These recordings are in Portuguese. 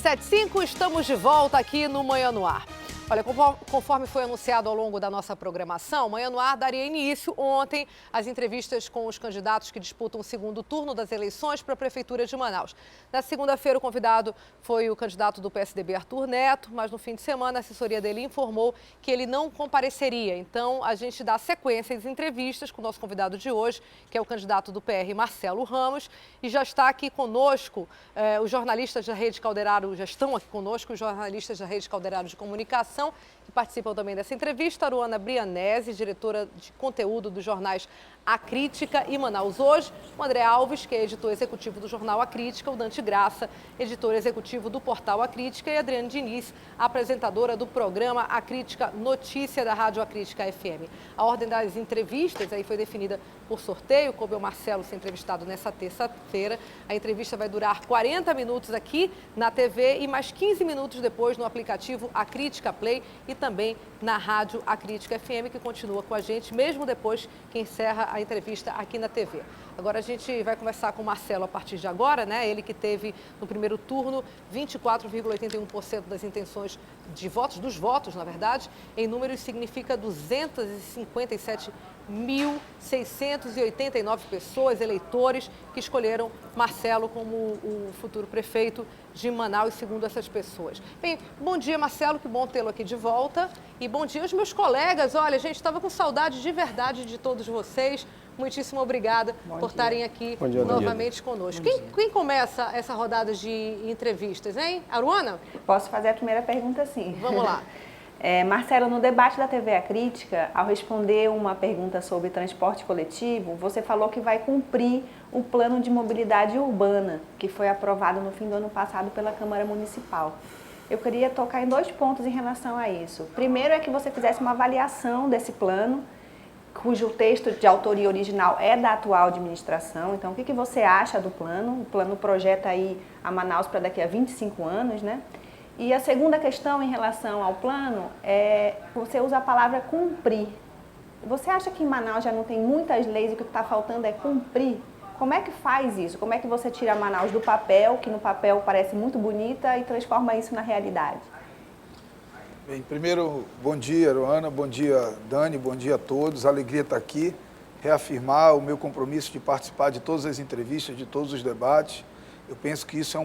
7h05, estamos de volta aqui no Manhã no Ar. Olha, conforme foi anunciado ao longo da nossa programação, Manhã no Ar daria início ontem às entrevistas com os candidatos que disputam o segundo turno das eleições para a Prefeitura de Manaus. Na segunda-feira, o convidado foi o candidato do PSDB, Arthur Neto, mas no fim de semana a assessoria dele informou que ele não compareceria. Então, a gente dá sequência às entrevistas com o nosso convidado de hoje, que é o candidato do PR, Marcelo Ramos, e já está aqui conosco os jornalistas da Rede Calderaro, já estão aqui conosco os jornalistas da Rede Calderaro de Comunicação, que participam também dessa entrevista, a Aruana Brianese, diretora de conteúdo dos jornais A Crítica e Manaus Hoje, o André Alves, que é editor executivo do jornal A Crítica, o Dante Graça, editor executivo do portal A Crítica, e a Adriane Diniz, apresentadora do programa A Crítica Notícia da Rádio A Crítica FM. A ordem das entrevistas aí foi definida por sorteio, coube ao Marcelo ser entrevistado nessa terça-feira. A entrevista vai durar 40 minutos aqui na TV e mais 15 minutos depois no aplicativo A Crítica Play e também na rádio A Crítica FM, que continua com a gente, mesmo depois que encerra a entrevista aqui na TV. Agora a gente vai conversar com o Marcelo a partir de agora, né? Ele que teve no primeiro turno 24,81% das intenções de votos, dos votos, na verdade, em números significa 257.689 pessoas, eleitores, que escolheram Marcelo como o futuro prefeito de Manaus, segundo essas pessoas. Bem, bom dia, Marcelo, que bom tê-lo aqui de volta. E bom dia aos meus colegas. Olha, a gente estava com saudade de verdade de todos vocês. Muitíssimo obrigada por estarem aqui novamente conosco. Quem começa essa rodada de entrevistas, hein? Aruana? Posso fazer a primeira pergunta, sim. Vamos lá. Marcelo, no debate da TV A Crítica, ao responder uma pergunta sobre transporte coletivo, você falou que vai cumprir o plano de mobilidade urbana, que foi aprovado no fim do ano passado pela Câmara Municipal. Eu queria tocar em 2 pontos em relação a isso. Primeiro é que você fizesse uma avaliação desse plano, cujo texto de autoria original é da atual administração. Então, o que você acha do plano? O plano projeta aí a Manaus para daqui a 25 anos, né? E a segunda questão em relação ao plano é, você usa a palavra cumprir. Você acha que em Manaus já não tem muitas leis e o que está faltando é cumprir? Como é que faz isso? Como é que você tira Manaus do papel, que no papel parece muito bonita, e transforma isso na realidade? Bem, primeiro, bom dia, Aruana, bom dia, Dani, bom dia a todos. Alegria estar aqui, reafirmar o meu compromisso de participar de todas as entrevistas, de todos os debates. Eu penso que isso é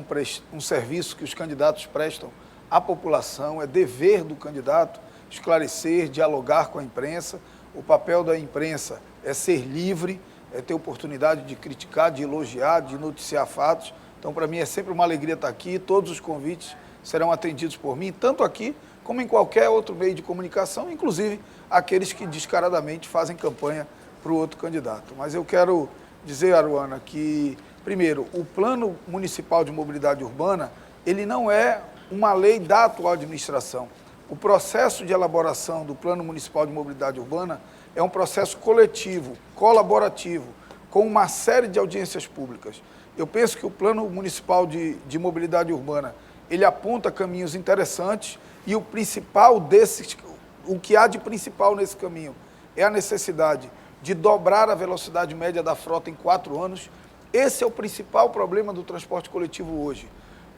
um serviço que os candidatos prestam à população, é dever do candidato esclarecer, dialogar com a imprensa. O papel da imprensa é ser livre, é ter oportunidade de criticar, de elogiar, de noticiar fatos. Então, para mim, é sempre uma alegria estar aqui. Todos os convites serão atendidos por mim, tanto aqui como em qualquer outro meio de comunicação, inclusive aqueles que descaradamente fazem campanha para o outro candidato. Mas eu quero dizer, Aruana, que, primeiro, o Plano Municipal de Mobilidade Urbana, ele não é uma lei da atual administração. O processo de elaboração do Plano Municipal de Mobilidade Urbana é um processo coletivo, colaborativo, com uma série de audiências públicas. Eu penso que o Plano Municipal de Mobilidade Urbana, ele aponta caminhos interessantes, e o principal desses, o que há de principal nesse caminho é a necessidade de dobrar a velocidade média da frota em 4 anos. Esse é o principal problema do transporte coletivo hoje.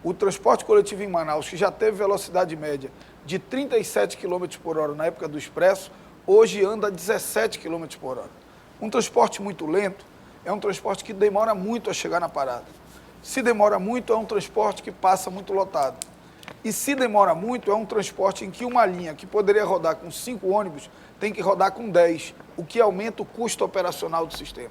O transporte coletivo em Manaus, que já teve velocidade média de 37 km por hora na época do Expresso, hoje anda a 17 km por hora. Um transporte muito lento é um transporte que demora muito a chegar na parada. Se demora muito, é um transporte que passa muito lotado. E se demora muito, é um transporte em que uma linha que poderia rodar com 5 ônibus tem que rodar com 10, o que aumenta o custo operacional do sistema.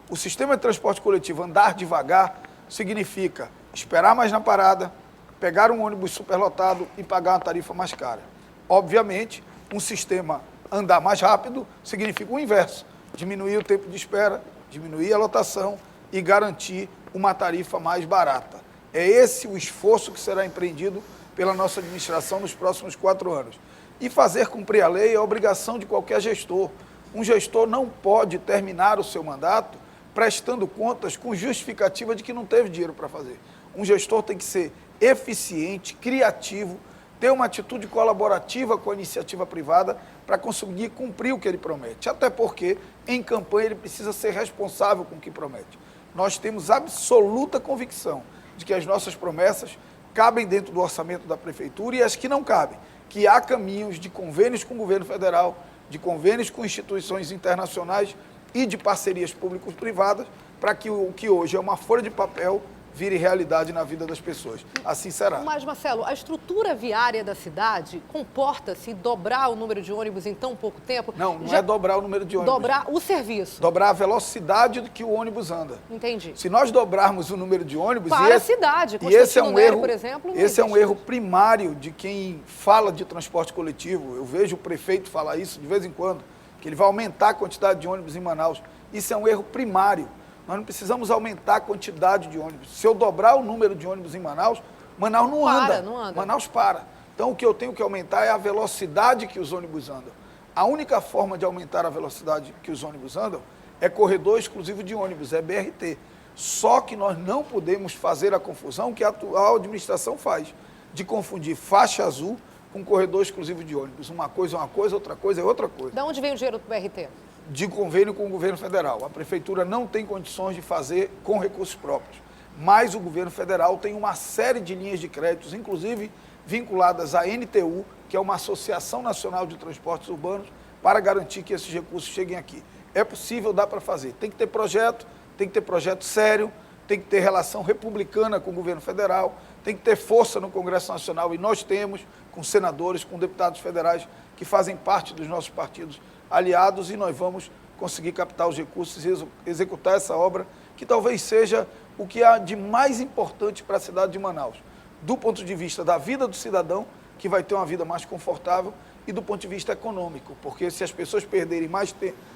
O sistema de transporte coletivo andar devagar significa esperar mais na parada, pegar um ônibus superlotado e pagar uma tarifa mais cara. Obviamente, um sistema andar mais rápido significa o inverso, diminuir o tempo de espera, diminuir a lotação e garantir uma tarifa mais barata. É esse o esforço que será empreendido pela nossa administração nos próximos 4 anos. E fazer cumprir a lei é a obrigação de qualquer gestor. Um gestor não pode terminar o seu mandato prestando contas com justificativa de que não teve dinheiro para fazer. Um gestor tem que ser eficiente, criativo, ter uma atitude colaborativa com a iniciativa privada para conseguir cumprir o que ele promete. Até porque, em campanha, ele precisa ser responsável com o que promete. Nós temos absoluta convicção de que as nossas promessas cabem dentro do orçamento da Prefeitura e as que não cabem, que há caminhos de convênios com o governo federal, de convênios com instituições internacionais e de parcerias público-privadas para que o que hoje é uma folha de papel vire realidade na vida das pessoas. Assim será. Mas, Marcelo, a estrutura viária da cidade comporta-se dobrar o número de ônibus em tão pouco tempo? Não é dobrar o número de ônibus. Dobrar o serviço. Dobrar a velocidade do que o ônibus anda. Entendi. Se nós dobrarmos o número de ônibus... Para a cidade, e esse é um erro, por exemplo, esse é um erro primário de quem fala de transporte coletivo. Eu vejo o prefeito falar isso de vez em quando, que ele vai aumentar a quantidade de ônibus em Manaus. Isso é um erro primário. Nós não precisamos aumentar a quantidade de ônibus. Se eu dobrar o número de ônibus em Manaus, Manaus não anda. Não anda. Manaus para. Então, o que eu tenho que aumentar é a velocidade que os ônibus andam. A única forma de aumentar a velocidade que os ônibus andam é corredor exclusivo de ônibus, é BRT. Só que nós não podemos fazer a confusão que a atual administração faz, de confundir faixa azul com corredor exclusivo de ônibus. Uma coisa é uma coisa, outra coisa é outra coisa. De onde vem o dinheiro do BRT? De convênio com o governo federal. A prefeitura não tem condições de fazer com recursos próprios, mas o governo federal tem uma série de linhas de créditos, inclusive vinculadas à NTU, que é uma Associação Nacional de Transportes Urbanos, para garantir que esses recursos cheguem aqui. É possível, dá para fazer. Tem que ter projeto sério, tem que ter relação republicana com o governo federal, tem que ter força no Congresso Nacional, e nós temos, com senadores, com deputados federais que fazem parte dos nossos partidos aliados, e nós vamos conseguir captar os recursos e executar essa obra, que talvez seja o que há de mais importante para a cidade de Manaus, do ponto de vista da vida do cidadão, que vai ter uma vida mais confortável, e do ponto de vista econômico, porque se as pessoas perderem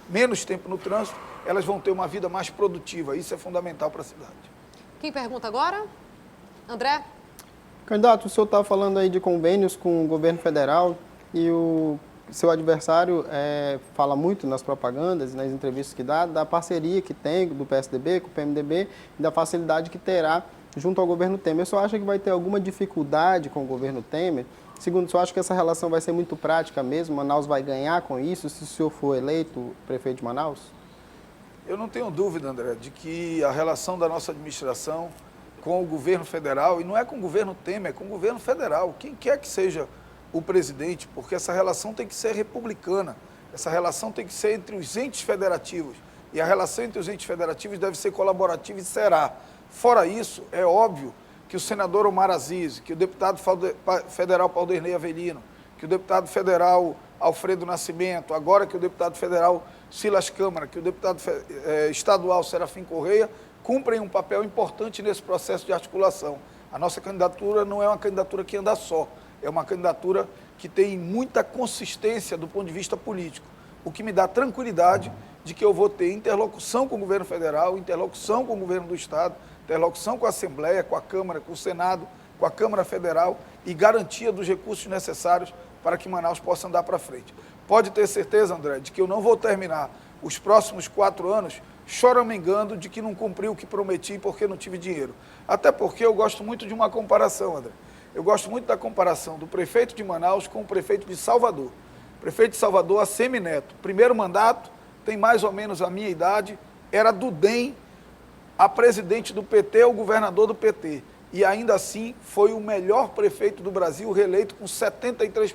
menos tempo no trânsito, elas vão ter uma vida mais produtiva. Isso é fundamental para a cidade. Quem pergunta agora? André? Candidato, o senhor está falando aí de convênios com o governo federal e o seu adversário fala muito nas propagandas, nas entrevistas que dá, da parceria que tem do PSDB com o PMDB e da facilidade que terá junto ao governo Temer. O senhor acha que vai ter alguma dificuldade com o governo Temer? Segundo, o senhor acha que essa relação vai ser muito prática mesmo? Manaus vai ganhar com isso se o senhor for eleito prefeito de Manaus? Eu não tenho dúvida, André, de que a relação da nossa administração com o governo federal, e não é com o governo Temer, é com o governo federal, quem quer que seja o presidente, porque essa relação tem que ser republicana, essa relação tem que ser entre os entes federativos, e a relação entre os entes federativos deve ser colaborativa e será. Fora isso, é óbvio que o senador Omar Aziz, que o deputado federal Paulderney Avelino, que o deputado federal Alfredo Nascimento, agora que o deputado federal Silas Câmara, que o deputado estadual Serafim Correia, cumprem um papel importante nesse processo de articulação. A nossa candidatura não é uma candidatura que anda só, é uma candidatura que tem muita consistência do ponto de vista político, o que me dá tranquilidade de que eu vou ter interlocução com o governo federal, interlocução com o governo do Estado, interlocução com a Assembleia, com a Câmara, com o Senado, com a Câmara Federal e garantia dos recursos necessários para que Manaus possa andar para frente. Pode ter certeza, André, de que eu não vou terminar os próximos 4 anos choramingando de que não cumpri o que prometi porque não tive dinheiro. Até porque eu gosto muito de uma comparação, André. Eu gosto muito da comparação do prefeito de Manaus com o prefeito de Salvador. O prefeito de Salvador, Assemi Neto, primeiro mandato, tem mais ou menos a minha idade, era do DEM, a presidente do PT, o governador do PT. E ainda assim foi o melhor prefeito do Brasil, reeleito com 73%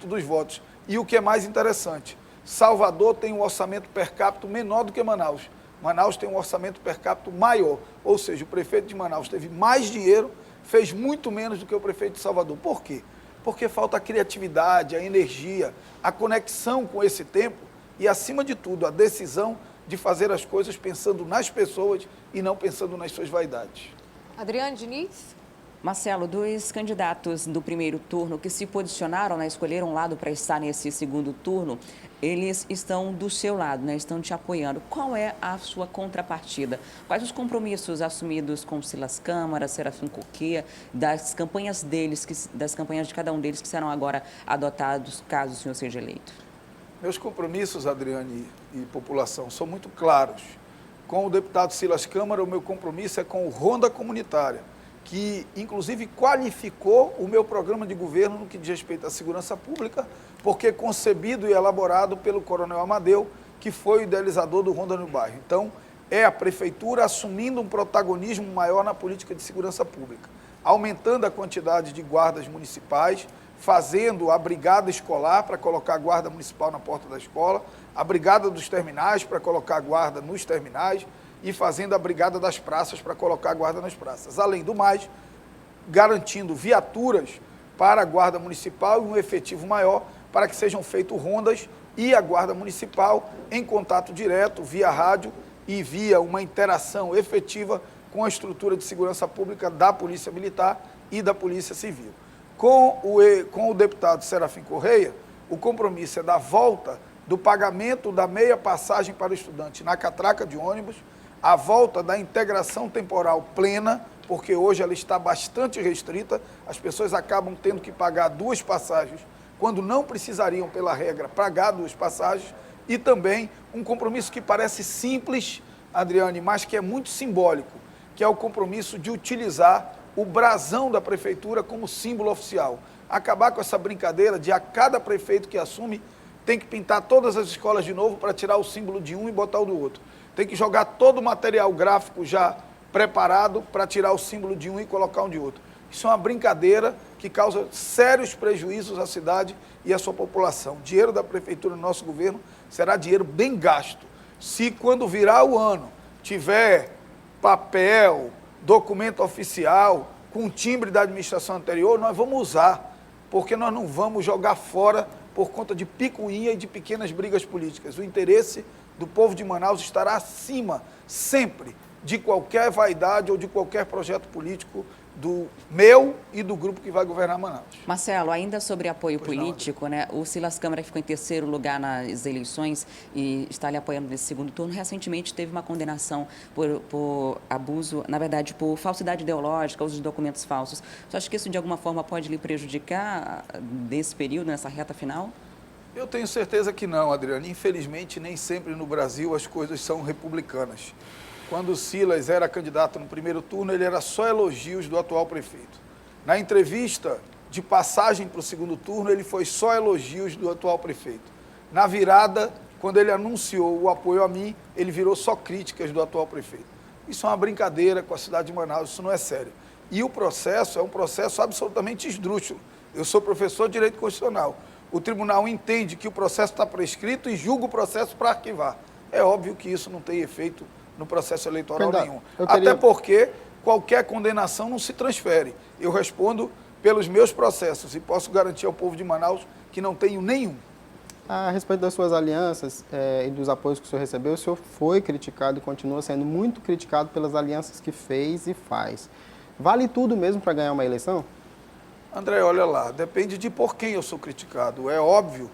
dos votos. E o que é mais interessante, Salvador tem um orçamento per capita menor do que Manaus. Manaus tem um orçamento per capita maior. Ou seja, o prefeito de Manaus teve mais dinheiro, fez muito menos do que o prefeito de Salvador. Por quê? Porque falta a criatividade, a energia, a conexão com esse tempo e, acima de tudo, a decisão de fazer as coisas pensando nas pessoas e não pensando nas suas vaidades. Adriane Diniz? Marcelo, 2 candidatos do primeiro turno que se posicionaram, escolheram um lado para estar nesse segundo turno, eles estão do seu lado, estão te apoiando. Qual é a sua contrapartida? Quais os compromissos assumidos com Silas Câmara, Serafim Correia, das campanhas das campanhas de cada um deles que serão agora adotados caso o senhor seja eleito? Meus compromissos, Adriane e população, são muito claros. Com o deputado Silas Câmara, o meu compromisso é com o Ronda Comunitária, que inclusive qualificou o meu programa de governo no que diz respeito à segurança pública, porque concebido e elaborado pelo Coronel Amadeu, que foi o idealizador do Ronda no Bairro. Então, é a prefeitura assumindo um protagonismo maior na política de segurança pública. aumentando a quantidade de guardas municipais, fazendo a brigada escolar para colocar a guarda municipal na porta da escola, a brigada dos terminais para colocar a guarda nos terminais e fazendo a brigada das praças para colocar a guarda nas praças. Além do mais, garantindo viaturas para a guarda municipal e um efetivo maior para que sejam feitas rondas e a guarda municipal em contato direto via rádio e via uma interação efetiva com a estrutura de segurança pública da Polícia Militar e da Polícia Civil. Com o deputado Serafim Correia, o compromisso é da volta do pagamento da meia passagem para o estudante na catraca de ônibus, a volta da integração temporal plena, porque hoje ela está bastante restrita, as pessoas acabam tendo que pagar 2 passagens, quando não precisariam, pela regra, pagar 2 passagens, e também um compromisso que parece simples, Adriane, mas que é muito simbólico, que é o compromisso de utilizar o brasão da prefeitura como símbolo oficial. Acabar com essa brincadeira de a cada prefeito que assume tem que pintar todas as escolas de novo para tirar o símbolo de um e botar o do outro. Tem que jogar todo o material gráfico já preparado para tirar o símbolo de um e colocar um de outro. Isso é uma brincadeira que causa sérios prejuízos à cidade e à sua população. O dinheiro da prefeitura no nosso governo será dinheiro bem gasto. Se quando virar o ano tiver papel, documento oficial, com timbre da administração anterior, nós vamos usar, porque nós não vamos jogar fora por conta de picuinha e de pequenas brigas políticas. O interesse do povo de Manaus estará acima, sempre, de qualquer vaidade ou de qualquer projeto político do meu e do grupo que vai governar Manaus. Marcelo, ainda sobre apoio político, né? O Silas Câmara, que ficou em 3º lugar nas eleições e está lhe apoiando nesse 2º turno, recentemente teve uma condenação por abuso, na verdade, por falsidade ideológica, uso de documentos falsos. Você acha que isso, de alguma forma, pode lhe prejudicar nesse período, nessa reta final? Eu tenho certeza que não, Adriane. Infelizmente, nem sempre no Brasil as coisas são republicanas. Quando o Silas era candidato no 1º turno, ele era só elogios do atual prefeito. Na entrevista de passagem para o 2º turno, ele foi só elogios do atual prefeito. Na virada, quando ele anunciou o apoio a mim, ele virou só críticas do atual prefeito. Isso é uma brincadeira com a cidade de Manaus, isso não é sério. E o processo é um processo absolutamente esdrúxulo. Eu sou professor de Direito Constitucional. O tribunal entende que o processo está prescrito e julga o processo para arquivar. É óbvio que isso não tem efeito no processo eleitoral nenhum. Até porque qualquer condenação não se transfere. Eu respondo pelos meus processos e posso garantir ao povo de Manaus que não tenho nenhum. A respeito das suas alianças e dos apoios que o senhor recebeu, o senhor foi criticado e continua sendo muito criticado pelas alianças que fez e faz. Vale tudo mesmo para ganhar uma eleição? André, olha lá, depende de por quem eu sou criticado. É óbvio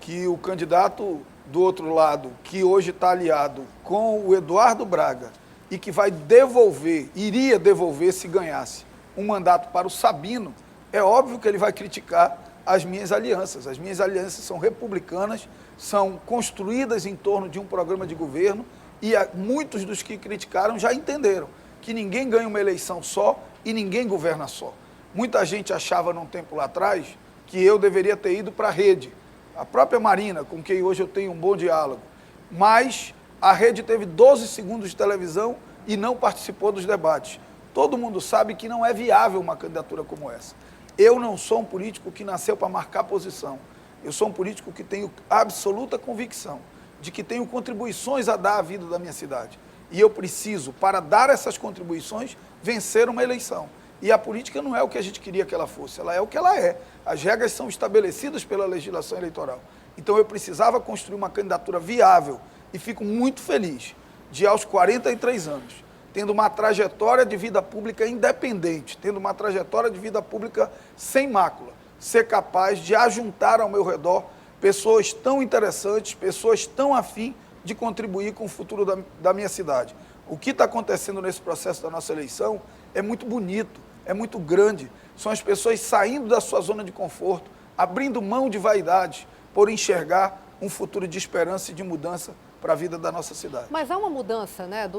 que o candidato do outro lado, que hoje está aliado com o Eduardo Braga e que vai devolver, iria devolver se ganhasse, um mandato para o Sabino, é óbvio que ele vai criticar as minhas alianças. As minhas alianças são republicanas, são construídas em torno de um programa de governo e muitos dos que criticaram já entenderam que ninguém ganha uma eleição só e ninguém governa só. Muita gente achava num tempo lá atrás que eu deveria ter ido para a rede. A própria Marina, com quem hoje eu tenho um bom diálogo, mas a rede teve 12 segundos de televisão e não participou dos debates. Todo mundo sabe que não é viável uma candidatura como essa. Eu não sou um político que nasceu para marcar posição. Eu sou um político que tenho absoluta convicção de que tenho contribuições a dar à vida da minha cidade. E eu preciso, para dar essas contribuições, vencer uma eleição. E a política não é o que a gente queria que ela fosse, ela é o que ela é. As regras são estabelecidas pela legislação eleitoral. Então eu precisava construir uma candidatura viável e fico muito feliz de, aos 43 anos, tendo uma trajetória de vida pública independente, tendo uma trajetória de vida pública sem mácula, ser capaz de ajuntar ao meu redor pessoas tão interessantes, pessoas tão afim de contribuir com o futuro da minha cidade. O que está acontecendo nesse processo da nossa eleição é muito bonito, é muito grande. São as pessoas saindo da sua zona de conforto, abrindo mão de vaidade, por enxergar um futuro de esperança e de mudança para a vida da nossa cidade. Mas há uma mudança, né,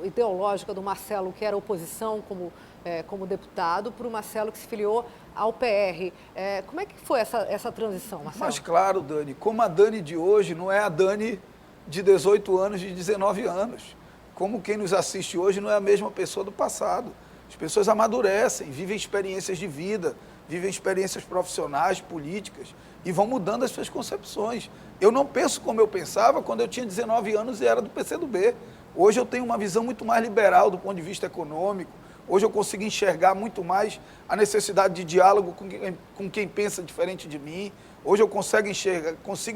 ideológica do Marcelo, que era oposição como deputado, para o Marcelo que se filiou ao PR. Como é que foi essa transição, Marcelo? Mas claro, Dani, como a Dani de hoje não é a Dani de 18 anos, de 19 anos. Como quem nos assiste hoje não é a mesma pessoa do passado. As pessoas amadurecem, vivem experiências de vida, vivem experiências profissionais, políticas, e vão mudando as suas concepções. Eu não penso como eu pensava quando eu tinha 19 anos e era do PCdoB. Hoje eu tenho uma visão muito mais liberal do ponto de vista econômico. Hoje eu consigo enxergar muito mais a necessidade de diálogo com quem pensa diferente de mim. Hoje eu consigo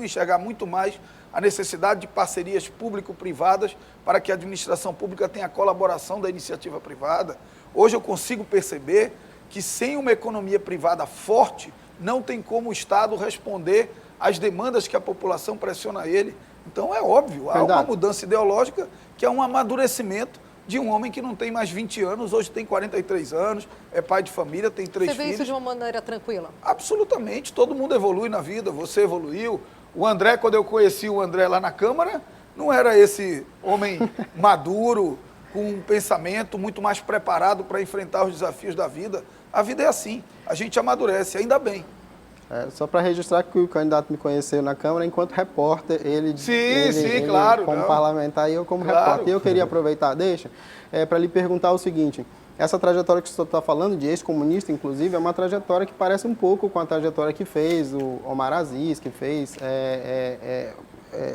enxergar muito mais a necessidade de parcerias público-privadas para que a administração pública tenha a colaboração da iniciativa privada. Hoje eu consigo perceber que sem uma economia privada forte, não tem como o Estado responder às demandas que a população pressiona a ele. Então é óbvio, há uma mudança ideológica que é um amadurecimento de um homem que não tem mais 20 anos, hoje tem 43 anos, é pai de família, tem 3 filhos. Você vê isso de uma maneira tranquila? Absolutamente, todo mundo evolui na vida, você evoluiu. O André, quando eu conheci o André lá na Câmara, não era esse homem maduro, com um pensamento muito mais preparado para enfrentar os desafios da vida. A vida é assim, a gente amadurece, ainda bem. Só para registrar que o candidato me conheceu na Câmara enquanto repórter, ele claro, como parlamentar e eu como repórter. E eu queria aproveitar, para lhe perguntar o seguinte: essa trajetória que o senhor está falando, de ex-comunista, inclusive, é uma trajetória que parece um pouco com a trajetória que fez o Omar Aziz, que fez,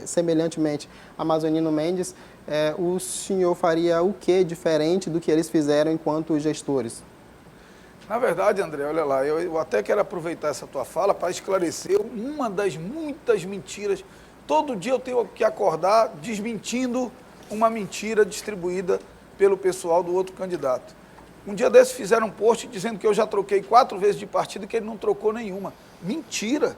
semelhantemente, Amazonino Mendes. O senhor faria o que diferente do que eles fizeram enquanto gestores? Na verdade, André, olha lá, eu até quero aproveitar essa tua fala para esclarecer uma das muitas mentiras. Todo dia eu tenho que acordar desmentindo uma mentira distribuída pelo pessoal do outro candidato. Um dia desses fizeram um post dizendo que eu já troquei 4 vezes de partido e que ele não trocou nenhuma. Mentira!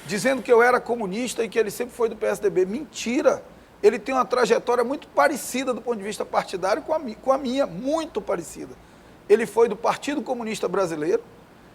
Dizendo que eu era comunista e que ele sempre foi do PSDB. Mentira! Ele tem uma trajetória muito parecida do ponto de vista partidário com a minha, muito parecida. Ele foi do Partido Comunista Brasileiro,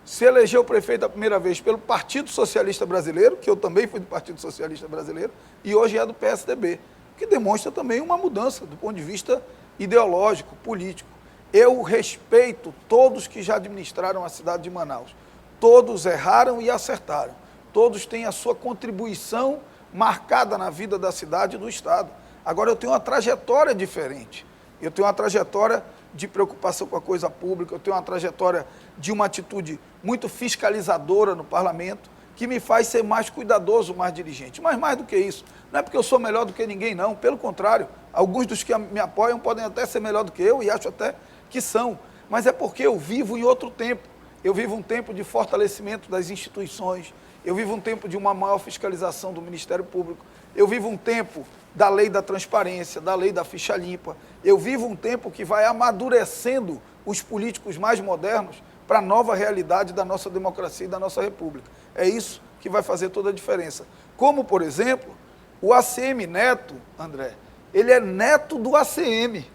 se elegeu prefeito a primeira vez pelo Partido Socialista Brasileiro, que eu também fui do Partido Socialista Brasileiro, e hoje é do PSDB, que demonstra também uma mudança do ponto de vista ideológico, político. Eu respeito todos que já administraram a cidade de Manaus. Todos erraram e acertaram. Todos têm a sua contribuição marcada na vida da cidade e do Estado. Agora, eu tenho uma trajetória diferente. Eu tenho uma trajetória de preocupação com a coisa pública, eu tenho uma trajetória de uma atitude muito fiscalizadora no parlamento, que me faz ser mais cuidadoso, mais dirigente. Mas mais do que isso, não é porque eu sou melhor do que ninguém, não. Pelo contrário, alguns dos que me apoiam podem até ser melhor do que eu, e acho até que são. Mas é porque eu vivo em outro tempo. Eu vivo um tempo de fortalecimento das instituições, eu vivo um tempo de uma maior fiscalização do Ministério Público, eu vivo um tempo da lei da transparência, da lei da ficha limpa. Eu vivo um tempo que vai amadurecendo os políticos mais modernos para a nova realidade da nossa democracia e da nossa república. É isso que vai fazer toda a diferença. Como, por exemplo, o ACM Neto, André, ele é neto do ACM,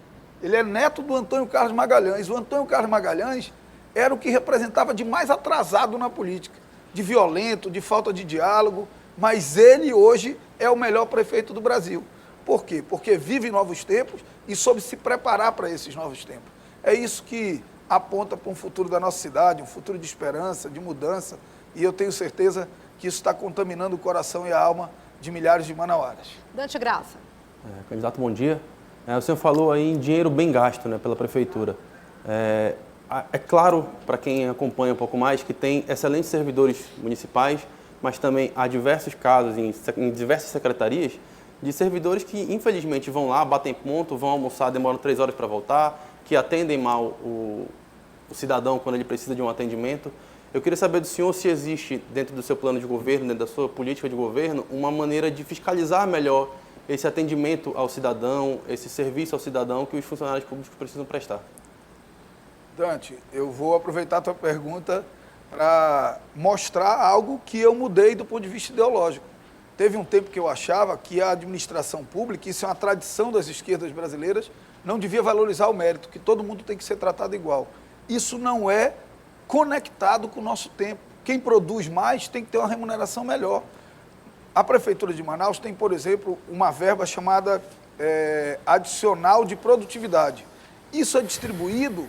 ele é neto do Antônio Carlos Magalhães. O Antônio Carlos Magalhães era o que representava de mais atrasado na política, de violento, de falta de diálogo, mas ele hoje é o melhor prefeito do Brasil. Por quê? Porque vive novos tempos e soube se preparar para esses novos tempos. É isso que aponta para um futuro da nossa cidade, um futuro de esperança, de mudança, e eu tenho certeza que isso está contaminando o coração e a alma de milhares de manauaras. Dante Graça. Candidato, bom dia. O senhor falou aí em dinheiro bem gasto, né, pela Prefeitura. É claro, para quem acompanha um pouco mais, que tem excelentes servidores municipais, mas também há diversos casos em diversas secretarias de servidores que, infelizmente, vão lá, batem ponto, vão almoçar, demoram 3 horas para voltar, que atendem mal o cidadão quando ele precisa de um atendimento. Eu queria saber do senhor se existe, dentro do seu plano de governo, dentro da sua política de governo, uma maneira de fiscalizar melhor esse atendimento ao cidadão, esse serviço ao cidadão que os funcionários públicos precisam prestar. Dante, eu vou aproveitar a tua pergunta para mostrar algo que eu mudei do ponto de vista ideológico. Teve um tempo que eu achava que a administração pública, isso é uma tradição das esquerdas brasileiras, não devia valorizar o mérito, que todo mundo tem que ser tratado igual. Isso não é conectado com o nosso tempo. Quem produz mais tem que ter uma remuneração melhor. A Prefeitura de Manaus tem, por exemplo, uma verba chamada adicional de produtividade. Isso é distribuído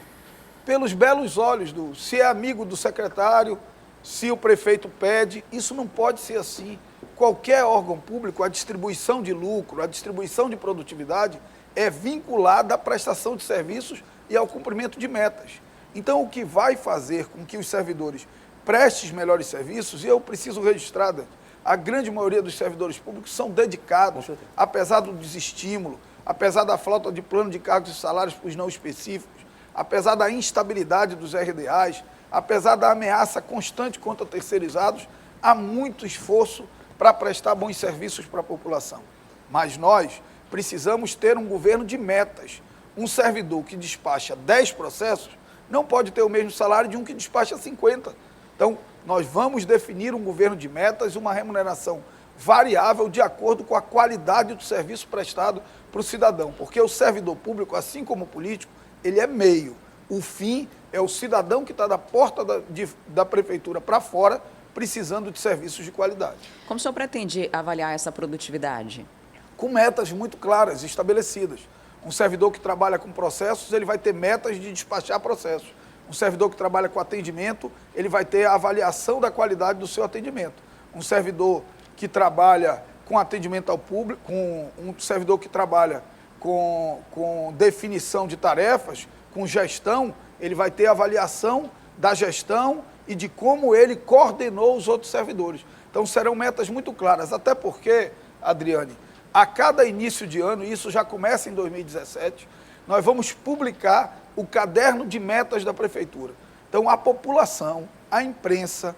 pelos belos olhos se é amigo do secretário, se o prefeito pede. Isso não pode ser assim. Qualquer órgão público, a distribuição de lucro, a distribuição de produtividade é vinculada à prestação de serviços e ao cumprimento de metas. Então, o que vai fazer com que os servidores prestem melhores serviços, e eu preciso registrar, a grande maioria dos servidores públicos são dedicados, apesar do desestímulo, apesar da falta de plano de cargos e salários para os não específicos, apesar da instabilidade dos RDAs, apesar da ameaça constante contra terceirizados, há muito esforço para prestar bons serviços para a população. Mas nós precisamos ter um governo de metas. Um servidor que despacha 10 processos não pode ter o mesmo salário de um que despacha 50. Então, nós vamos definir um governo de metas, uma remuneração variável de acordo com a qualidade do serviço prestado para o cidadão. Porque o servidor público, assim como o político, ele é meio. O fim é o cidadão que está da porta da prefeitura para fora, precisando de serviços de qualidade. Como o senhor pretende avaliar essa produtividade? Com metas muito claras, estabelecidas. Um servidor que trabalha com processos, ele vai ter metas de despachar processos. Um servidor que trabalha com atendimento, ele vai ter a avaliação da qualidade do seu atendimento. Um servidor que trabalha com atendimento ao público, um servidor que trabalha com definição de tarefas, com gestão, ele vai ter a avaliação da gestão e de como ele coordenou os outros servidores. Então, serão metas muito claras, até porque, Adriane, a cada início de ano, e isso já começa em 2017, nós vamos publicar o caderno de metas da prefeitura. Então, a população, a imprensa,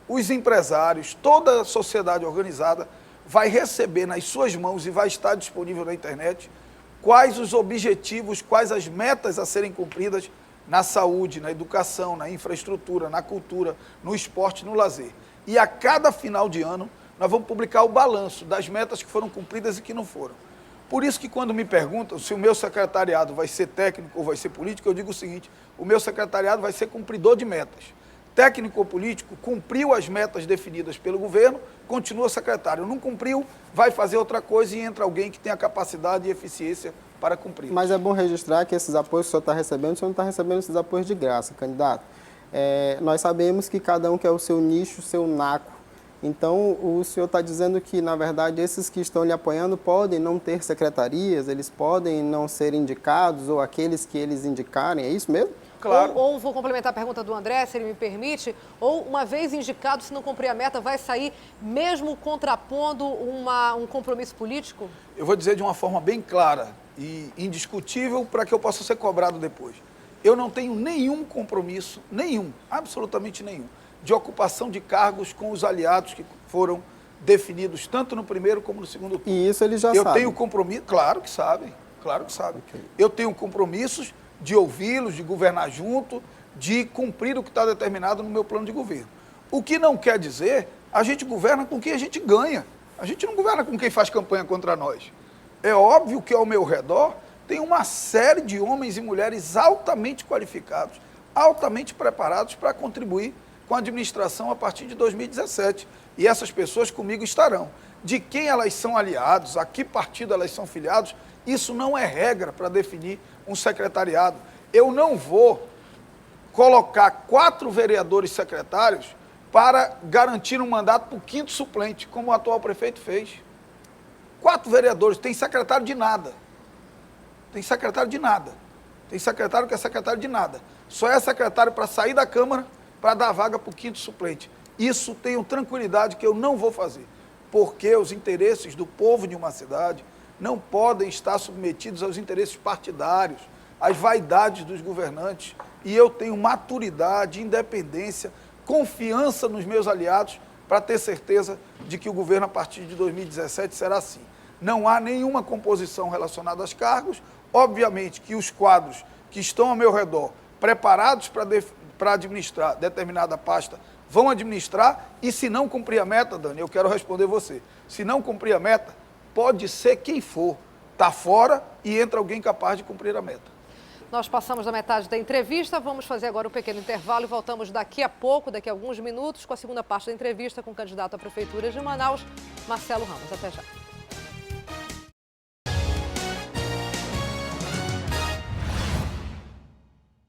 os empresários, toda a sociedade organizada vai receber nas suas mãos e vai estar disponível na internet quais os objetivos, quais as metas a serem cumpridas na saúde, na educação, na infraestrutura, na cultura, no esporte, no lazer. E a cada final de ano, nós vamos publicar o balanço das metas que foram cumpridas e que não foram. Por isso que quando me perguntam se o meu secretariado vai ser técnico ou vai ser político, eu digo o seguinte, o meu secretariado vai ser cumpridor de metas. Técnico ou político, cumpriu as metas definidas pelo governo, continua secretário. Não cumpriu, vai fazer outra coisa e entra alguém que tem a capacidade e eficiência para cumprir. Mas é bom registrar que esses apoios que o senhor está recebendo, o senhor não está recebendo esses apoios de graça, candidato. Nós sabemos que cada um quer o seu nicho, o seu naco. Então, o senhor está dizendo que, na verdade, esses que estão lhe apoiando podem não ter secretarias, eles podem não ser indicados, ou aqueles que eles indicarem, é isso mesmo? Claro. Ou vou complementar a pergunta do André, se ele me permite, ou uma vez indicado, se não cumprir a meta, vai sair mesmo contrapondo um compromisso político? Eu vou dizer de uma forma bem clara e indiscutível para que eu possa ser cobrado depois. Eu não tenho nenhum compromisso, absolutamente nenhum, de ocupação de cargos com os aliados que foram definidos tanto no primeiro como no segundo turno. E isso eles já sabem? Eu tenho compromisso, claro que sabem. Okay. Eu tenho compromissos de ouvi-los, de governar junto, de cumprir o que está determinado no meu plano de governo. O que não quer dizer, a gente governa com quem a gente ganha. A gente não governa com quem faz campanha contra nós. É óbvio que ao meu redor tem uma série de homens e mulheres altamente qualificados, altamente preparados para contribuir com a administração a partir de 2017. E essas pessoas comigo estarão. De quem elas são aliados, a que partido elas são filiados, isso não é regra para definir um secretariado. Eu não vou colocar 4 vereadores secretários para garantir um mandato para o 5º suplente, como o atual prefeito fez. 4 vereadores, tem secretário de nada. Tem secretário de nada. Tem secretário que é secretário de nada. Só é secretário para sair da Câmara, para dar vaga para o 5º suplente. Isso tenho tranquilidade que eu não vou fazer, porque os interesses do povo de uma cidade não podem estar submetidos aos interesses partidários, às vaidades dos governantes. E eu tenho maturidade, independência, confiança nos meus aliados para ter certeza de que o governo, a partir de 2017, será assim. Não há nenhuma composição relacionada aos cargos. Obviamente que os quadros que estão ao meu redor, preparados para administrar determinada pasta, vão administrar, e se não cumprir a meta, Dani, eu quero responder você, se não cumprir a meta, pode ser quem for, está fora e entra alguém capaz de cumprir a meta. Nós passamos da metade da entrevista, vamos fazer agora um pequeno intervalo e voltamos daqui a pouco, daqui a alguns minutos, com a segunda parte da entrevista com o candidato à Prefeitura de Manaus, Marcelo Ramos. Até já.